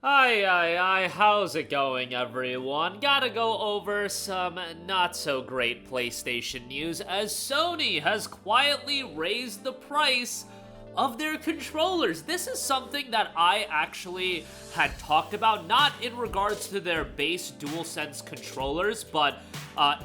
Hi, how's it going, everyone? Gotta go over some not so great PlayStation news as Sony has quietly raised the price of their controllers. This is something that I actually had talked about, not in regards to their base DualSense controllers, but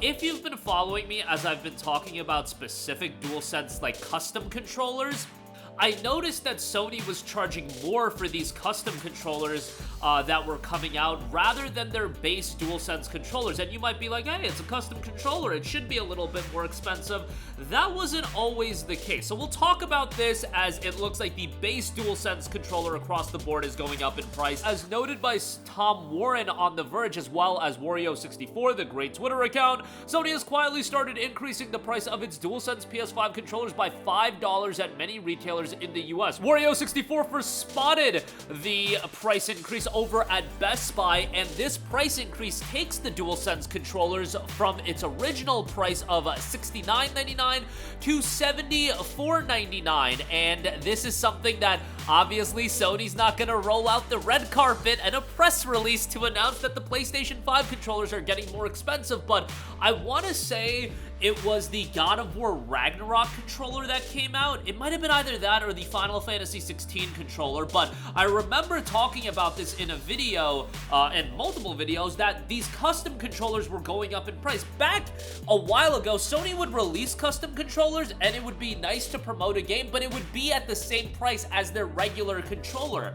if you've been following me as I've been talking about specific DualSense like custom controllers, I noticed that Sony was charging more for these custom controllers that were coming out rather than their base DualSense controllers. And you might be like, hey, it's a custom controller, it should be a little bit more expensive. That wasn't always the case. So we'll talk about this, as it looks like the base DualSense controller across the board is going up in price. As noted by Tom Warren on The Verge, as well as Wario64, the great Twitter account, Sony has quietly started increasing the price of its DualSense PS5 controllers by $5 at many retailers in the US. Wario64 first spotted the price increase over at Best Buy, and this price increase takes the DualSense controllers from its original price of $69.99 to $74.99, and this is something that obviously Sony's not gonna roll out the red carpet and a press release to announce that the PlayStation 5 controllers are getting more expensive, but I want to say it was the God of War Ragnarok controller that came out. It might have been either that or the Final Fantasy 16 controller, but I remember talking about this in a video, and multiple videos, that these custom controllers were going up in price. Back a while ago, Sony would release custom controllers and it would be nice to promote a game, but it would be at the same price as their regular controller.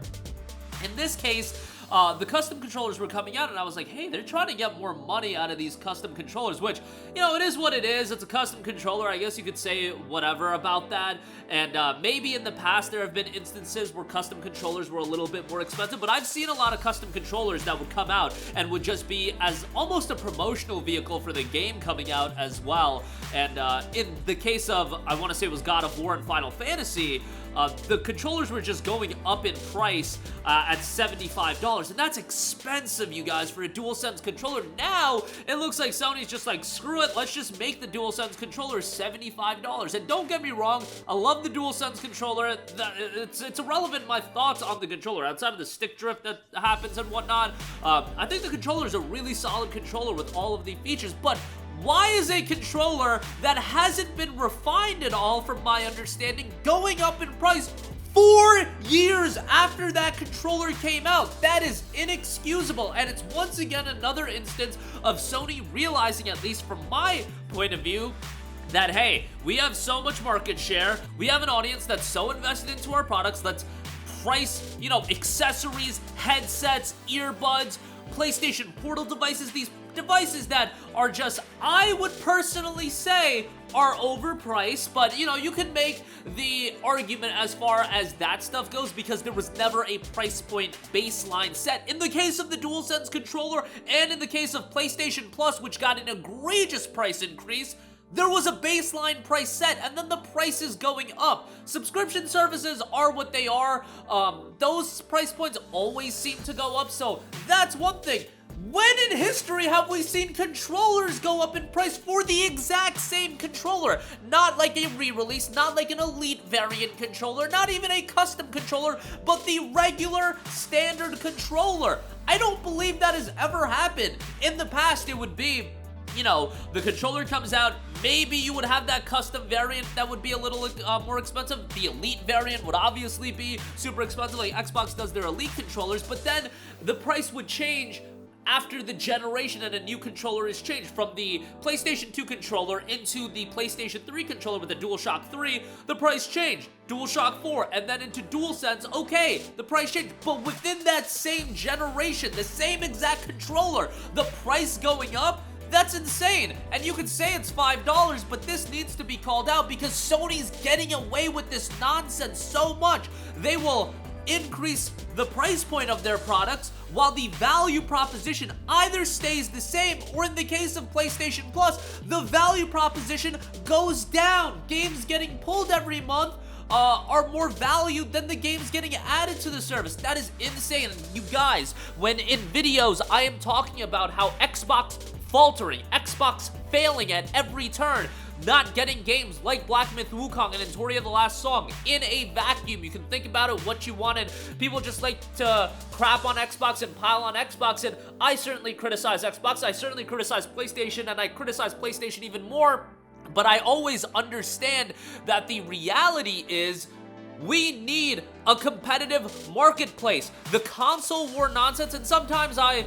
In this case, the custom controllers were coming out, and I was like, hey, they're trying to get more money out of these custom controllers, which, you know, it is what it is. It's a custom controller. I guess you could say whatever about that, and maybe in the past there have been instances where custom controllers were a little bit more expensive, but I've seen a lot of custom controllers that would come out and would just be as almost a promotional vehicle for the game coming out as well. And in the case of, I want to say it was God of War and Final Fantasy, the controllers were just going up in price at $75, and that's expensive, you guys, for a DualSense controller. Now, it looks like Sony's just like, screw it, let's just make the DualSense controller $75. And don't get me wrong, I love the DualSense controller. It's irrelevant, my thoughts on the controller, outside of the stick drift that happens and whatnot. I think the controller is a really solid controller with all of the features, but why is a controller that hasn't been refined at all, from my understanding, going up in price 4 years after that controller came out? That is inexcusable, and it's once again another instance of Sony realizing, at least from my point of view, that, hey, we have so much market share, we have an audience that's so invested into our products, let's price, you know, accessories, headsets, earbuds, PlayStation Portal devices, these devices that are just, I would personally say, are overpriced, but you know, you can make the argument as far as that stuff goes, because there was never a price point baseline set. In the case of the DualSense controller, and in the case of PlayStation Plus, which got an egregious price increase, there was a baseline price set, and then the price is going up. Subscription services are what they are. Those price points always seem to go up, so that's one thing. When in history have we seen controllers go up in price for the exact same controller? Not like a re-release, not like an elite variant controller, not even a custom controller, but the regular standard controller. I don't believe that has ever happened. In the past, it would be, you know, the controller comes out, maybe you would have that custom variant that would be a little more expensive. The Elite variant would obviously be super expensive, like Xbox does their Elite controllers, but then the price would change after the generation and a new controller is changed. From the PlayStation 2 controller into the PlayStation 3 controller with the DualShock 3, the price changed. DualShock 4, and then into DualSense, okay, the price changed. But within that same generation, the same exact controller, the price going up, that's insane. And you could say it's $5, but this needs to be called out because Sony's getting away with this nonsense so much. They will increase the price point of their products while the value proposition either stays the same, or in the case of PlayStation Plus, the value proposition goes down. Games getting pulled every month are more valued than the games getting added to the service. That is insane. You guys, when in videos I am talking about how Xbox faltering, Xbox failing at every turn, not getting games like Black Myth Wukong and Itoria The Last Song in a vacuum. You can think about it what you wanted. People just like to crap on Xbox and pile on Xbox, and I certainly criticize Xbox, I certainly criticize PlayStation, and I criticize PlayStation even more, but I always understand that the reality is we need a competitive marketplace. The console war nonsense, and sometimes I,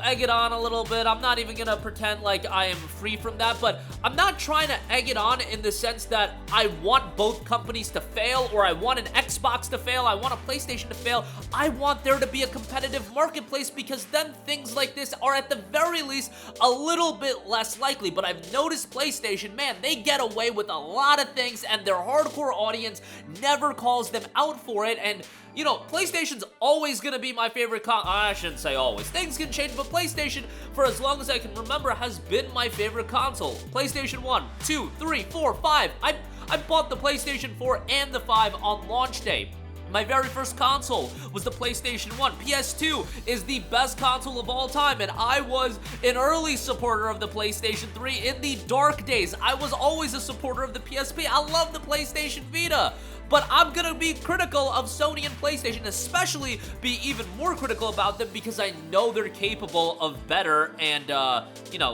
egg it on a little bit. I'm not even gonna pretend like I am free from that, but I'm not trying to egg it on in the sense that I want both companies to fail, or I want an Xbox to fail, I want a PlayStation to fail. I want there to be a competitive marketplace, because then things like this are at the very least a little bit less likely. But I've noticed PlayStation, man, they get away with a lot of things, and their hardcore audience never calls them out for it. And PlayStation's always gonna be my favorite I shouldn't say always. Things can change, but PlayStation, for as long as I can remember, has been my favorite console. PlayStation 1, 2, 3, 4, 5. I bought the PlayStation 4 and the 5 on launch day. My very first console was the PlayStation 1. PS2 is the best console of all time, and I was an early supporter of the PlayStation 3 in the dark days. I was always a supporter of the PSP. I love the PlayStation Vita. But I'm gonna be critical of Sony and PlayStation, especially be even more critical about them, because I know they're capable of better. And,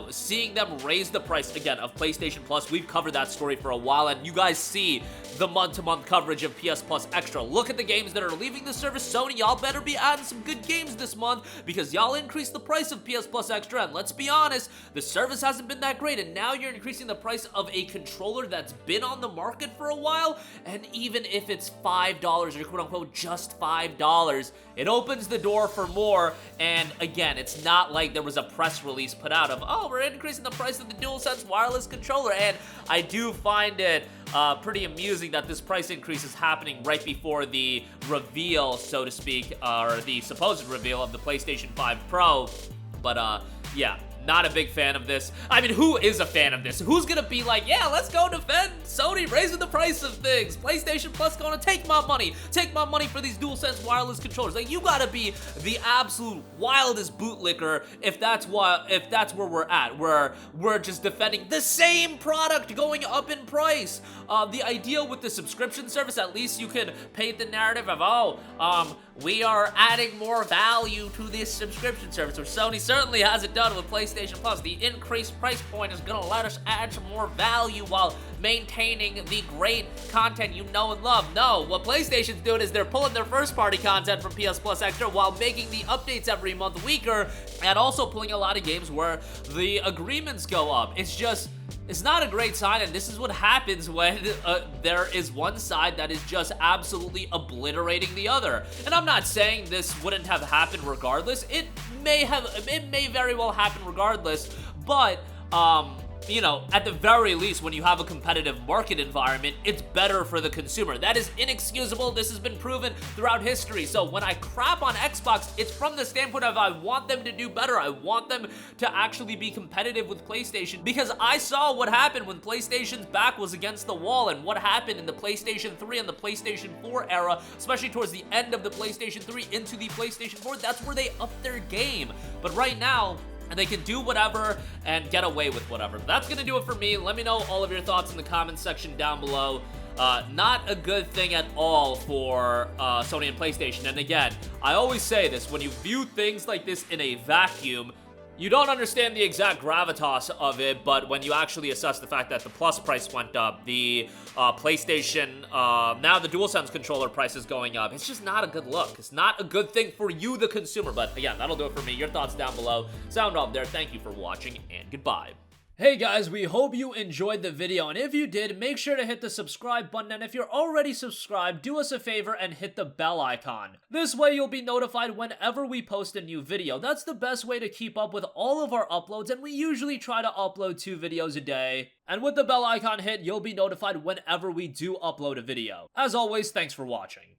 seeing them raise the price again of PlayStation Plus, we've covered that story for a while, and you guys see the month-to-month coverage of PS Plus Extra. Look at the games that are leaving the service. Sony, y'all better be adding some good games this month, because y'all increased the price of PS Plus Extra, and let's be honest, the service hasn't been that great, and now you're increasing the price of a controller that's been on the market for a while. And even if it's $5 or quote-unquote just $5, it opens the door for more. And again, it's not like there was a press release put out of, oh, we're increasing the price of the DualSense wireless controller. And I do find it pretty amusing that this price increase is happening right before the reveal, so to speak, or the supposed reveal of the PlayStation 5 Pro. But yeah, not a big fan of this. I mean, who is a fan of this? Who's gonna be like, yeah, let's go defend Sony raising the price of things? PlayStation Plus gonna take my money for these DualSense wireless controllers. Like, you gotta be the absolute wildest bootlicker if that's where we're at, where we're just defending the same product going up in price. The idea with the subscription service, at least you can paint the narrative of, we are adding more value to this subscription service, which Sony certainly hasn't done with PlayStation Plus. The increased price point is gonna let us add some more value while maintaining the great content you know and love. No, what PlayStation's doing is they're pulling their first-party content from PS Plus Extra while making the updates every month weaker, and also pulling a lot of games where the agreements go up. It's not a great sign, and this is what happens when there is one side that is just absolutely obliterating the other. And I'm not saying this wouldn't have happened regardless. It may very well happen regardless, but at the very least, when you have a competitive market environment, it's better for the consumer. That is inexcusable. This has been proven throughout history. So when I crap on Xbox, it's from the standpoint of I want them to do better. I want them to actually be competitive with PlayStation, because I saw what happened when PlayStation's back was against the wall, and what happened in the PlayStation 3 and the PlayStation 4 era, especially towards the end of the PlayStation 3 into the PlayStation 4. That's where they upped their game. But right now, and they can do whatever and get away with whatever. That's gonna do it for me. Let me know all of your thoughts in the comments section down below. Not a good thing at all for Sony and PlayStation. And again, I always say this, when you view things like this in a vacuum, you don't understand the exact gravitas of it, but when you actually assess the fact that the Plus price went up, the PlayStation, now the DualSense controller price is going up, it's just not a good look. It's not a good thing for you, the consumer. But again, that'll do it for me. Your thoughts down below. Sound off there. Thank you for watching, and goodbye. Hey guys, we hope you enjoyed the video, and if you did, make sure to hit the subscribe button, and if you're already subscribed, do us a favor and hit the bell icon. This way you'll be notified whenever we post a new video. That's the best way to keep up with all of our uploads, and we usually try to upload 2 videos a day. And with the bell icon hit, you'll be notified whenever we do upload a video. As always, thanks for watching.